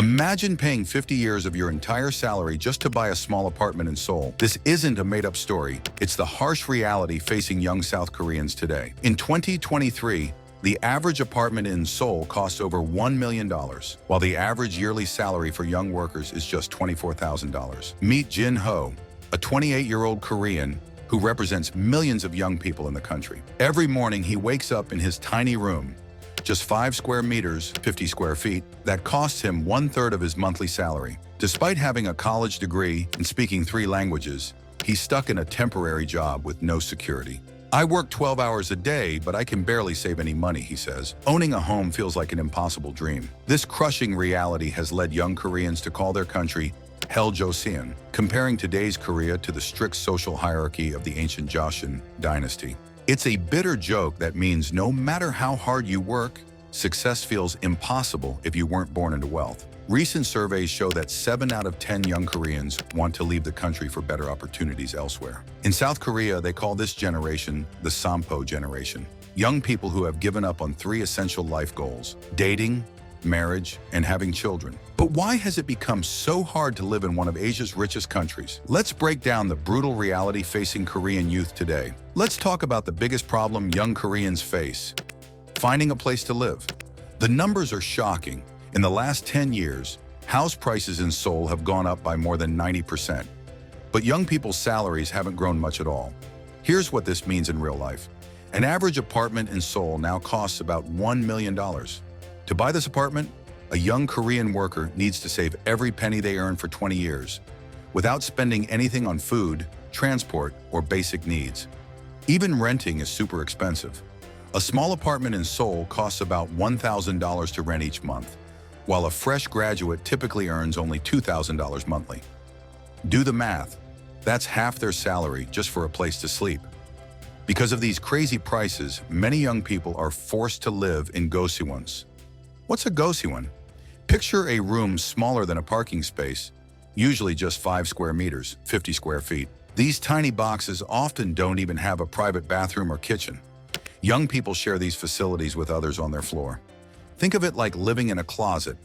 Imagine paying 50 years of your entire salary just to buy a small apartment in Seoul. This isn't a made-up story. It's the harsh reality facing young South Koreans today. In 2023, the average apartment in Seoul costs over $1 million, while the average yearly salary for young workers is just $24,000. Meet Jin-ho, a 28-year-old Korean who represents millions of young people in the country. Every morning, he wakes up in his tiny room, just 5 square meters, 50 square feet, that costs him 1/3 of his monthly salary. Despite having a college degree and speaking 3 languages, he's stuck in a temporary job with no security. I work 12 hours a day, but I can barely save any money, he says. Owning a home feels like an impossible dream. This crushing reality has led young Koreans to call their country Hell Joseon, comparing today's Korea to the strict social hierarchy of the ancient Joseon dynasty. It's a bitter joke that means no matter how hard you work, success feels impossible if you weren't born into wealth. Recent surveys show that 7 out of 10 young Koreans want to leave the country for better opportunities elsewhere. In South Korea, they call this generation the Sampo Generation. Young people who have given up on 3 essential life goals: dating, marriage, and having children. But why has it become so hard to live in one of Asia's richest countries? Let's break down the brutal reality facing Korean youth today. Let's talk about the biggest problem young Koreans face: finding a place to live. The numbers are shocking. In the last 10 years, house prices in Seoul have gone up by more than 90%. But young people's salaries haven't grown much at all. Here's what this means in real life. An average apartment in Seoul now costs about $1 million. To buy this apartment, a young Korean worker needs to save every penny they earn for 20 years, without spending anything on food, transport, or basic needs. Even renting is super expensive. A small apartment in Seoul costs about $1,000 to rent each month, while a fresh graduate typically earns only $2,000 monthly. Do the math. That's half their salary just for a place to sleep. Because of these crazy prices, many young people are forced to live in goshiwons. What's a goshiwon? Picture a room smaller than a parking space, usually just 5 square meters, 50 square feet. These tiny boxes often don't even have a private bathroom or kitchen. Young people share these facilities with others on their floor. Think of it like living in a closet,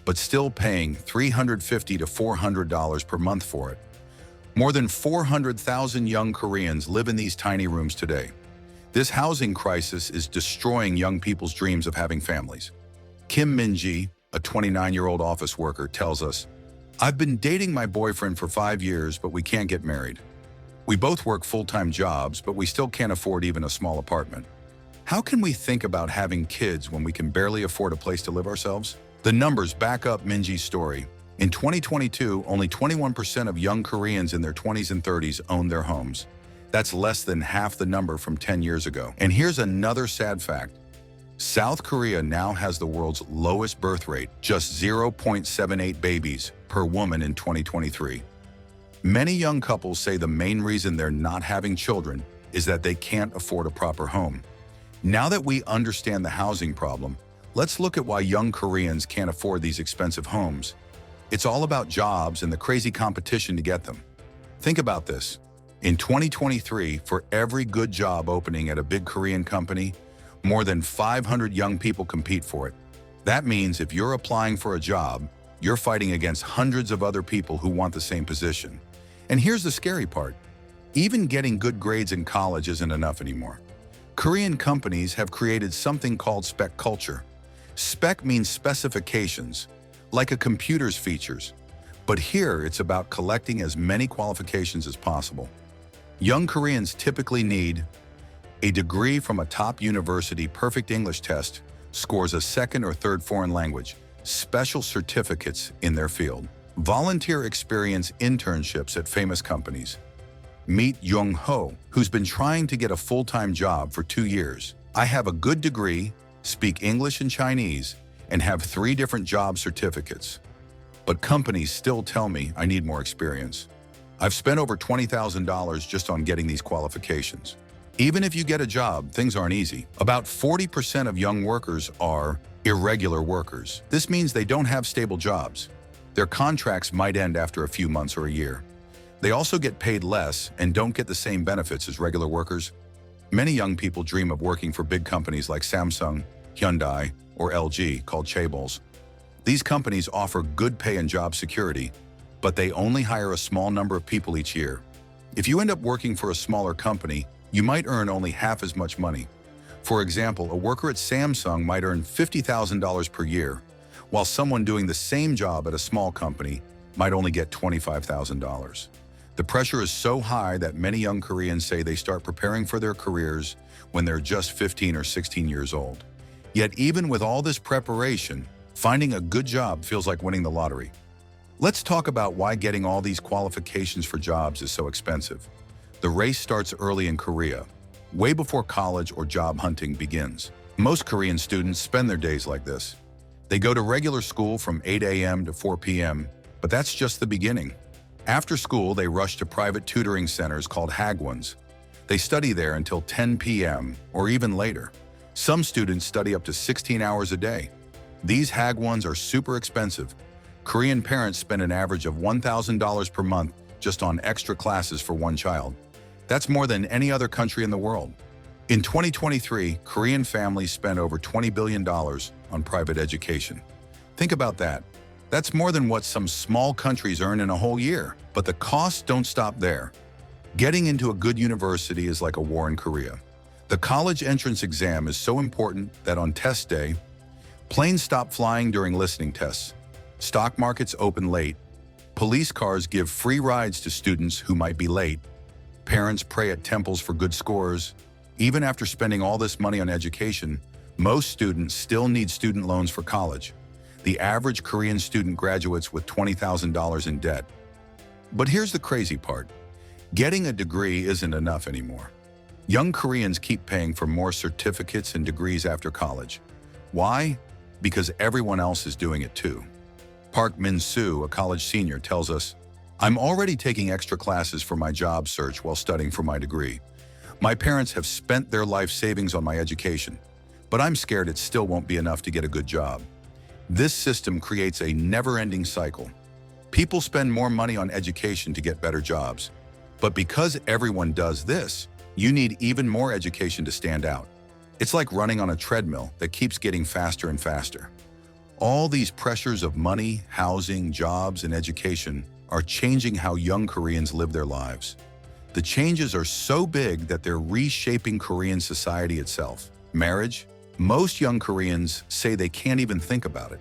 but still paying $350 to $400 per month for it. More than 400,000 young Koreans live in these tiny rooms today. This housing crisis is destroying young people's dreams of having families. Kim Min-ji, a 29-year-old office worker, tells us, "I've been dating my boyfriend for 5 years, but we can't get married. We both work full-time jobs, but we still can't afford even a small apartment. How can we think about having kids when we can barely afford a place to live ourselves?" The numbers back up Minji's story. In 2022, only 21% of young Koreans in their 20s and 30s own their homes. That's less than half the number from 10 years ago. And here's another sad fact. South Korea now has the world's lowest birth rate, just 0.78 babies per woman in 2023. Many young couples say the main reason they're not having children is that they can't afford a proper home. Now that we understand the housing problem, let's look at why young Koreans can't afford these expensive homes. It's all about jobs and the crazy competition to get them. Think about this. In 2023, for every good job opening at a big Korean company, more than 500 young people compete for it. That means if you're applying for a job, you're fighting against hundreds of other people who want the same position. And here's the scary part. Even getting good grades in college isn't enough anymore. Korean companies have created something called spec culture. Spec means specifications, like a computer's features. But here, it's about collecting as many qualifications as possible. Young Koreans typically need a degree from a top university, perfect English test, scores a 2nd or 3rd foreign language, special certificates in their field, volunteer experience internships at famous companies. Meet Jin-ho, who's been trying to get a full-time job for 2 years. "I have a good degree, speak English and Chinese, and have 3 different job certificates. But companies still tell me I need more experience. I've spent over $20,000 just on getting these qualifications." Even if you get a job, things aren't easy. About 40% of young workers are irregular workers. This means they don't have stable jobs. Their contracts might end after a few months or a year. They also get paid less and don't get the same benefits as regular workers. Many young people dream of working for big companies like Samsung, Hyundai, or LG, called chaebols. These companies offer good pay and job security, but they only hire a small number of people each year. If you end up working for a smaller company, you might earn only half as much money. For example, a worker at Samsung might earn $50,000 per year, while someone doing the same job at a small company might only get $25,000. The pressure is so high that many young Koreans say they start preparing for their careers when they're just 15 or 16 years old. Yet even with all this preparation, finding a good job feels like winning the lottery. Let's talk about why getting all these qualifications for jobs is so expensive. The race starts early in Korea, way before college or job hunting begins. Most Korean students spend their days like this. They go to regular school from 8 a.m. to 4 p.m., but that's just the beginning. After school, they rush to private tutoring centers called hagwons. They study there until 10 p.m. or even later. Some students study up to 16 hours a day. These hagwons are super expensive. Korean parents spend an average of $1,000 per month just on extra classes for one child. That's more than any other country in the world. In 2023, Korean families spent over $20 billion on private education. Think about that. That's more than what some small countries earn in a whole year. But the costs don't stop there. Getting into a good university is like a war in Korea. The college entrance exam is so important that on test day, planes stop flying during listening tests. Stock markets open late. Police cars give free rides to students who might be late. Parents pray at temples for good scores. Even after spending all this money on education, most students still need student loans for college. The average Korean student graduates with $20,000 in debt. But here's the crazy part. Getting a degree isn't enough anymore. Young Koreans keep paying for more certificates and degrees after college. Why? Because everyone else is doing it too. Park Min-soo, a college senior, tells us, "I'm already taking extra classes for my job search while studying for my degree. My parents have spent their life savings on my education, but I'm scared it still won't be enough to get a good job." This system creates a never-ending cycle. People spend more money on education to get better jobs. But because everyone does this, you need even more education to stand out. It's like running on a treadmill that keeps getting faster and faster. All these pressures of money, housing, jobs, and education are changing how young Koreans live their lives. The changes are so big that they're reshaping Korean society itself. Marriage? Most young Koreans say they can't even think about it.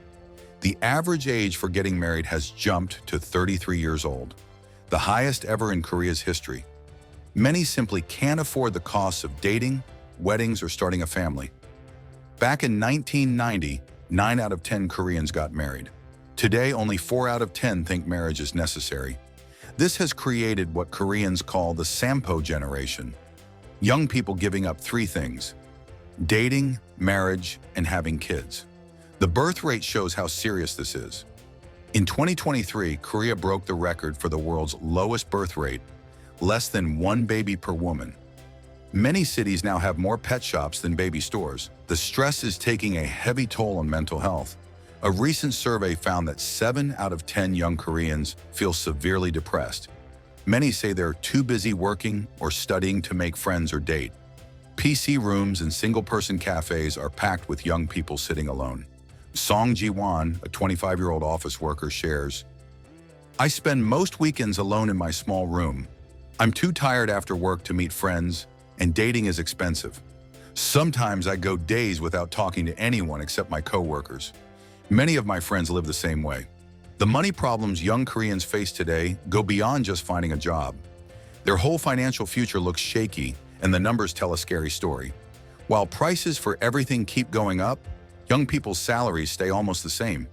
The average age for getting married has jumped to 33 years old, the highest ever in Korea's history. Many simply can't afford the costs of dating, weddings, or starting a family. Back in 1990, 9 out of 10 Koreans got married. Today, only 4 out of 10 think marriage is necessary. This has created what Koreans call the Sampo Generation. Young people giving up 3 things: dating, marriage, and having kids. The birth rate shows how serious this is. In 2023, Korea broke the record for the world's lowest birth rate, less than 1 baby per woman. Many cities now have more pet shops than baby stores. The stress is taking a heavy toll on mental health. A recent survey found that 7 out of 10 young Koreans feel severely depressed. Many say they're too busy working or studying to make friends or date. PC rooms and single-person cafes are packed with young people sitting alone. Song Ji-won, a 25-year-old office worker, shares, "I spend most weekends alone in my small room. I'm too tired after work to meet friends, and dating is expensive. Sometimes I go days without talking to anyone except my coworkers. Many of my friends live the same way." The money problems young Koreans face today go beyond just finding a job. Their whole financial future looks shaky, and the numbers tell a scary story. While prices for everything keep going up, young people's salaries stay almost the same.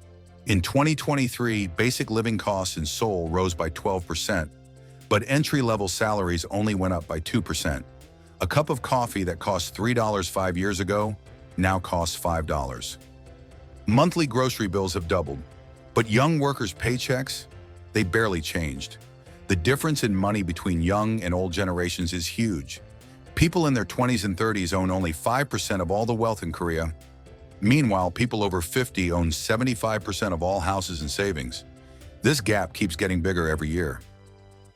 In 2023, basic living costs in Seoul rose by 12%, but entry-level salaries only went up by 2%. A cup of coffee that cost $3 5 years ago now costs $5. Monthly grocery bills have doubled, but young workers' paychecks, they barely changed. The difference in money between young and old generations is huge. People in their 20s and 30s own only 5% of all the wealth in Korea. Meanwhile, people over 50 own 75% of all houses and savings. This gap keeps getting bigger every year.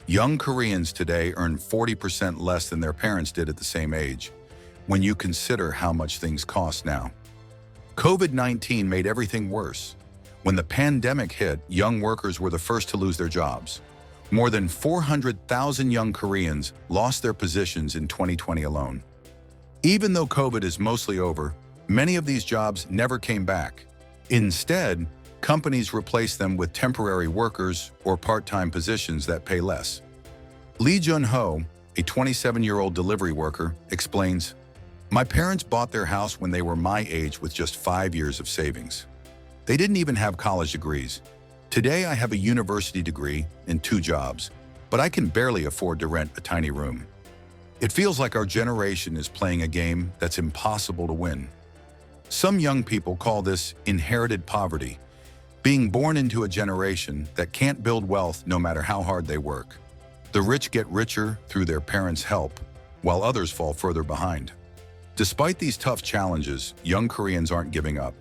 Young Koreans today earn 40% less than their parents did at the same age, when you consider how much things cost now. COVID-19 made everything worse. When the pandemic hit, young workers were the first to lose their jobs. More than 400,000 young Koreans lost their positions in 2020 alone. Even though COVID is mostly over, many of these jobs never came back. Instead, companies replaced them with temporary workers or part-time positions that pay less. Jin-ho, a 27-year-old delivery worker, explains, "My parents bought their house when they were my age with just 5 years of savings. They didn't even have college degrees. Today I have a university degree and 2 jobs, but I can barely afford to rent a tiny room." It feels like our generation is playing a game that's impossible to win. Some young people call this inherited poverty, being born into a generation that can't build wealth no matter how hard they work. The rich get richer through their parents' help, while others fall further behind. Despite these tough challenges, young Koreans aren't giving up.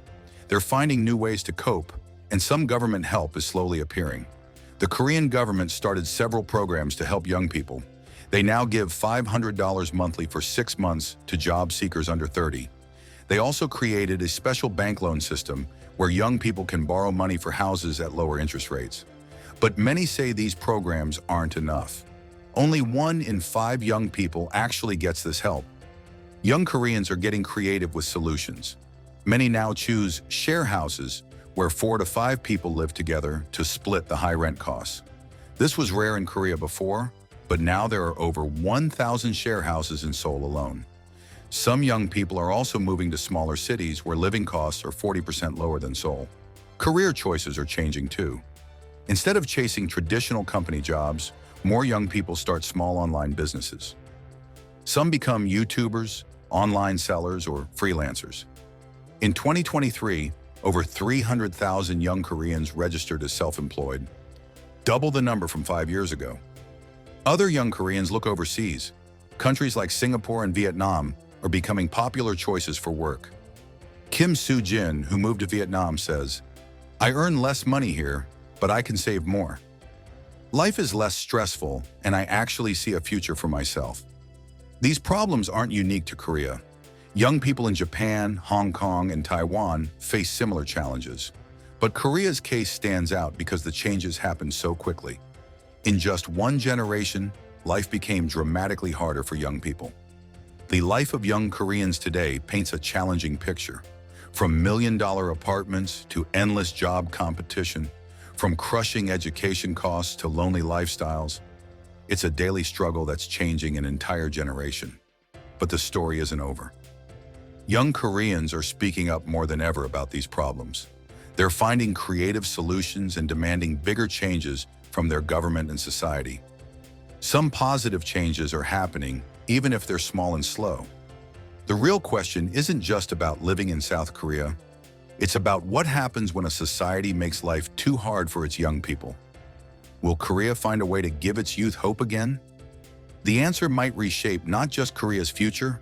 They're finding new ways to cope, and some government help is slowly appearing. The Korean government started several programs to help young people. They now give $500 monthly for 6 months to job seekers under 30. They also created a special bank loan system where young people can borrow money for houses at lower interest rates. But many say these programs aren't enough. Only 1 in 5 young people actually gets this help. Young Koreans are getting creative with solutions. Many now choose share houses where 4 to 5 people live together to split the high rent costs. This was rare in Korea before, but now there are over 1,000 share houses in Seoul alone. Some young people are also moving to smaller cities where living costs are 40% lower than Seoul. Career choices are changing too. Instead of chasing traditional company jobs, more young people start small online businesses. Some become YouTubers, online sellers, or freelancers. In 2023, over 300,000 young Koreans registered as self-employed, double the number from 5 years ago. Other young Koreans look overseas. Countries like Singapore and Vietnam are becoming popular choices for work. Kim Soo-jin, who moved to Vietnam, says, "I earn less money here, but I can save more. Life is less stressful, and I actually see a future for myself." These problems aren't unique to Korea. Young people in Japan, Hong Kong, and Taiwan face similar challenges. But Korea's case stands out because the changes happened so quickly. In just 1 generation, life became dramatically harder for young people. The life of young Koreans today paints a challenging picture. From million-dollar apartments to endless job competition, from crushing education costs to lonely lifestyles, it's a daily struggle that's changing an entire generation. But the story isn't over. Young Koreans are speaking up more than ever about these problems. They're finding creative solutions and demanding bigger changes from their government and society. Some positive changes are happening, even if they're small and slow. The real question isn't just about living in South Korea. It's about what happens when a society makes life too hard for its young people. Will Korea find a way to give its youth hope again? The answer might reshape not just Korea's future,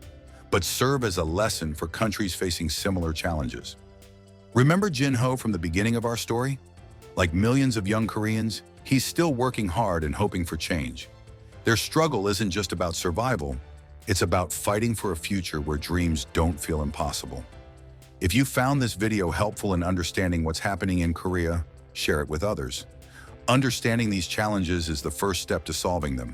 but serve as a lesson for countries facing similar challenges. Remember Jin-ho from the beginning of our story? Like millions of young Koreans, he's still working hard and hoping for change. Their struggle isn't just about survival, it's about fighting for a future where dreams don't feel impossible. If you found this video helpful in understanding what's happening in Korea, share it with others. Understanding these challenges is the first step to solving them.